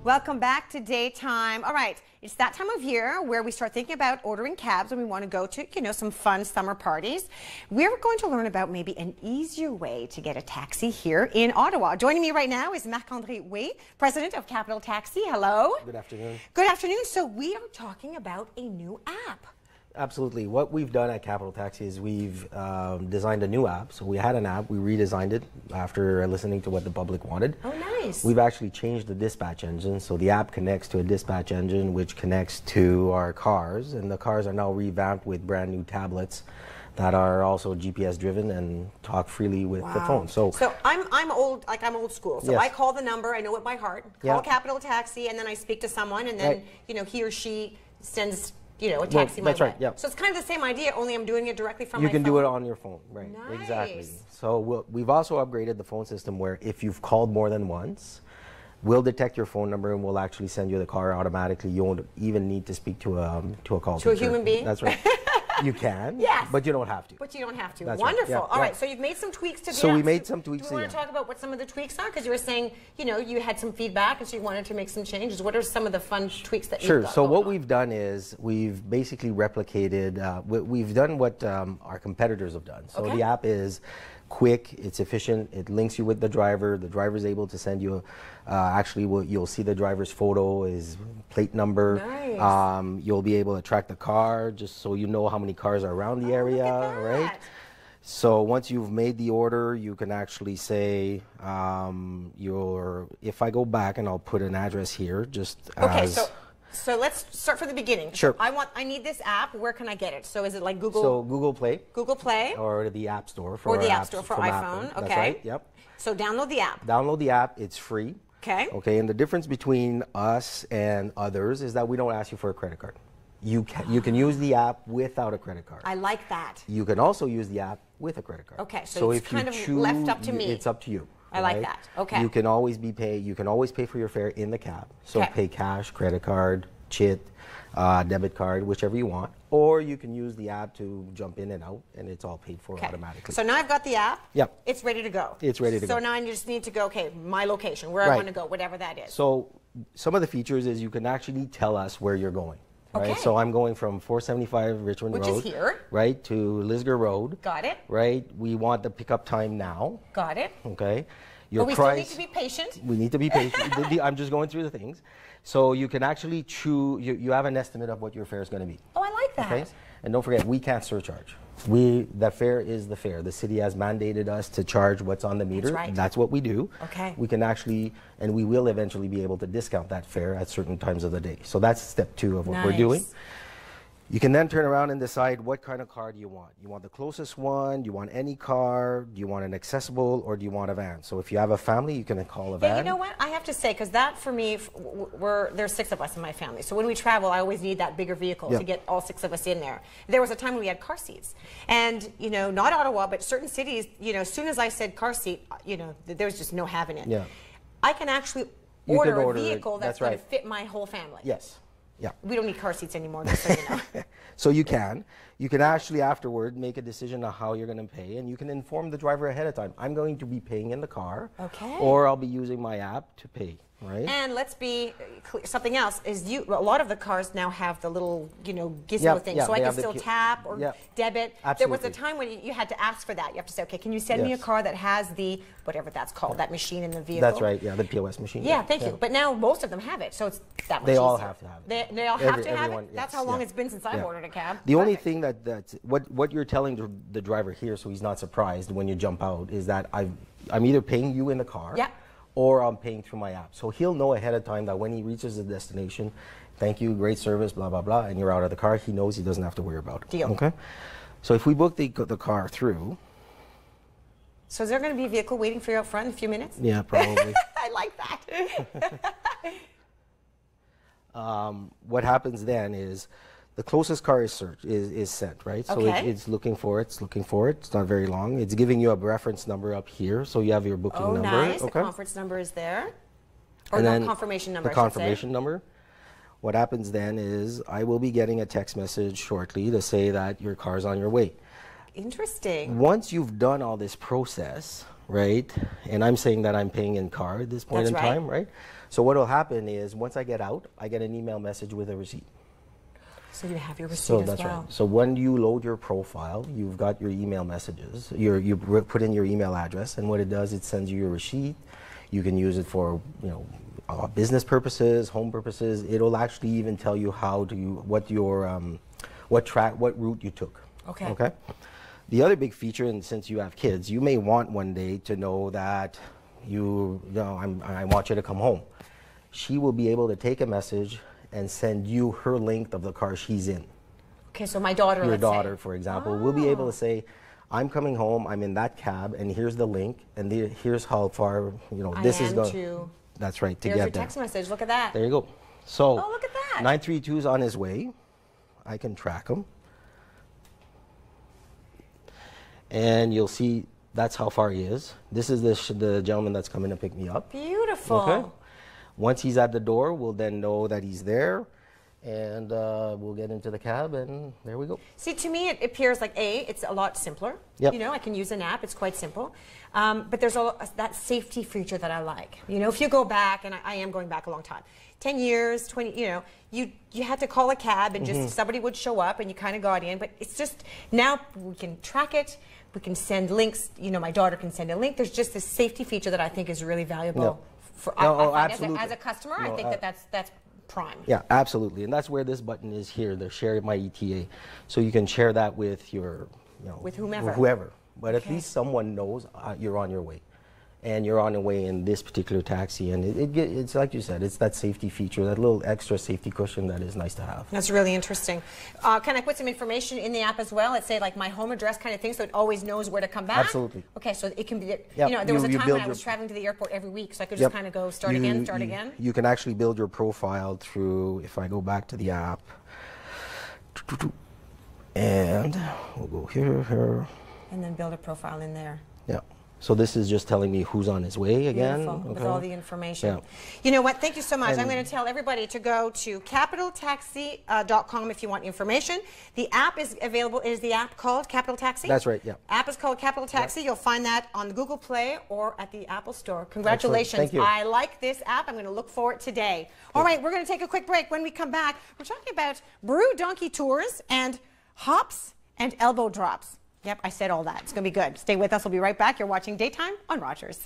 Welcome back to Daytime. All right, it's that time of year where we start thinking about ordering cabs when we want to go to, some fun summer parties. We're going to learn about maybe an easier way to get a taxi here in Ottawa. Joining me right now is Marc André Way, president of Capital Taxi. Hello. Good afternoon. Good afternoon. So we are talking about a new app. Absolutely. What we've done at Capital Taxi is we've designed a new app. So we had an app, we redesigned it after listening to what the public wanted. Oh, nice. We've actually changed the dispatch engine. So the app connects to a dispatch engine, which connects to our cars. And the cars are now revamped with brand new tablets that are also GPS driven and talk freely with the phone. So I'm old, I'm old school. So yes. I call the number, I know it by heart, call Capital Taxi, and then I speak to someone, and then, he or she sends a taxi my way. That's right, yeah. So it's kind of the same idea, only I'm doing it directly from my phone. You can do it on your phone, right? Nice. Exactly. So we've also upgraded the phone system where if you've called more than once, we'll detect your phone number and we'll actually send you the car automatically. You won't even need to speak to a call to a human being. That's right. You can, yes, but you don't have to. But you don't have to. That's wonderful. Right. Yeah, All right, so you've made some tweaks to the app. So we made some tweaks. Do you want to talk about what some of the tweaks are? Because you were saying, you had some feedback and so you wanted to make some changes. What are some of the fun tweaks that you've got? So what we've done is we've basically replicated, we've done what our competitors have done. So the app is quick, it's efficient, it links you with the driver is able to send you, you'll see the driver's photo, his plate number. Nice. You'll be able to track the car just so you know how many cars are around the area, right? So once you've made the order, you can actually say if I go back and I'll put an address here just as... So let's start from the beginning. Sure. I need this app. Where can I get it? So is it like Google? So Google Play. Google Play. Or the App Store for Or the App Store for iPhone. Apple. Okay. That's right. Yep. So download the app. Download the app. It's free. Okay. Okay. And the difference between us and others is that we don't ask you for a credit card. You can use the app without a credit card. I like that. You can also use the app with a credit card. Okay. So it's kind of left up to me. It's up to you. I like that. Okay. You can always pay for your fare in the cab. So pay cash, credit card, chit, debit card, whichever you want, or you can use the app to jump in and out, and it's all paid for automatically. So now I've got the app. Yep. It's ready to go. It's ready to go. So now I just need to go, my location, where I want to go, whatever that is. So some of the features is you can actually tell us where you're going. Right? Okay. So I'm going from 475 Richmond Road. Which is here. Right, to Lisgar Road. Got it. Right, we want the pickup time now. Got it. Okay. But we still need to be patient. We need to be patient. I'm just going through the things. So you can actually choose, you have an estimate of what your fare is going to be. Oh, I like that. Okay? And don't forget, we can't surcharge. The fare is the fare. The city has mandated us to charge what's on the meter. That's right. That's what we do. Okay. We can actually, and we will eventually be able to discount that fare at certain times of the day. So that's step 2 of what we're doing. You can then turn around and decide what kind of car do you want. You want the closest one? Do you want any car? Do you want an accessible, or do you want a van? So if you have a family, you can call a van. Yeah, you know what? I have to say, because that for me, there's 6 of us in my family. So when we travel, I always need that bigger vehicle to get all 6 of us in there. There was a time when we had car seats. And, not Ottawa, but certain cities, as soon as I said car seat, there was just no having it. Yeah. I can actually order a vehicle that's going to fit my whole family. Yes. Yeah. We don't need car seats anymore, just so you know. So you can actually afterward make a decision on how you're going to pay, and you can inform the driver ahead of time. I'm going to be paying in the car, or I'll be using my app to pay. Right. And let's be clear, something else is a lot of the cars now have the little gizmo thing, so I can still tap or debit. Absolutely. There was a time when you had to ask for that. You have to say, okay, can you send me a car that has the whatever that's called, that machine in the vehicle? That's right. Yeah, the POS machine. Yeah, thank you. But now most of them have it, so it's that much easier. They all have to have it. They all have to have it. That's how long it's been since I've ordered a cab. The only thing that's what you're telling the driver here, so he's not surprised when you jump out, is that I'm either paying you in the car. Or I'm paying through my app. So he'll know ahead of time that when he reaches the destination, thank you, great service, blah, blah, blah, and you're out of the car, he knows he doesn't have to worry about it. Deal. Okay? So if we book the car through. So is there going to be a vehicle waiting for you out front in a few minutes? Yeah, probably. I like that. What happens then is the closest car is sent, right? So it's looking for it. It's not very long. It's giving you a reference number up here, so you have your booking number. Nice. The conference number is there. Or no, confirmation number, the confirmation number. What happens then is I will be getting a text message shortly to say that your car's on your way. Interesting. Once you've done all this process, right, and I'm saying that I'm paying in car at this point in time, right? So what will happen is once I get out, I get an email message with a receipt. So you have your receipt So as that's well. right. So when you load your profile, you've got your email messages. You put in your email address, and what it does, it sends you your receipt. You can use it for, you know, business purposes, home purposes. It'll actually even tell you what route you took. Okay. Okay. The other big feature, and since you have kids, you may want one day to know that I want you to come home. She will be able to take a message and send you her link of the car she's in. Okay, so my daughter, Your let's daughter, say. for example, will be able to say, I'm coming home, I'm in that cab, and here's the link, and here's how far, you know, this is going. That's right, to Here's get your there. text message, look at that. There you go. So, oh, look at that. 932 is on his way. I can track him. And you'll see that's how far he is. This is the gentleman that's coming to pick me up. Beautiful. Okay. Once he's at the door, we'll then know that he's there, and we'll get into the cab, and there we go. See, to me, it appears like, it's a lot simpler. Yep. You know, I can use an app. It's quite simple. But there's that safety feature that I like. You know, if you go back, and I am going back a long time, 10 years, 20, you know, you had to call a cab, and just somebody would show up, and you kind of got in. But it's just, now we can track it. We can send links. You know, my daughter can send a link. There's just this safety feature that I think is really valuable. No. I find as a customer, I think that's prime. Yeah, absolutely, and that's where this button is here, the Share My ETA. So you can share that with your, you know, with whomever. Whoever. But at least someone knows you're on your way. And you're on your way in this particular taxi, and it's like you said, it's that safety feature, that little extra safety cushion that is nice to have. That's really interesting. Can I put some information in the app as well? Let's say like my home address kind of thing, so it always knows where to come back? Absolutely. Okay, so it can be, Yep. you know, there was a time when I build was traveling to the airport every week, so I could just kind of go start again. You can actually build your profile through, if I go back to the app, and we'll go here. And then build a profile in there. Yeah. So this is just telling me who's on his way again. Beautiful, okay. with all the information. Yeah. You know what? Thank you so much. I'm going to tell everybody to go to capitaltaxi.com if you want information. The app is available. Is the app called Capital Taxi? That's right, yeah. App is called Capital Taxi. You'll find that on the Google Play or at the Apple Store. Congratulations. Thank you. I like this app. I'm going to look for it today. All right, we're going to take a quick break. When we come back, we're talking about Brew Donkey Tours and hops and elbow drops. Yep, I said all that. It's going to be good. Stay with us. We'll be right back. You're watching Daytime on Rogers.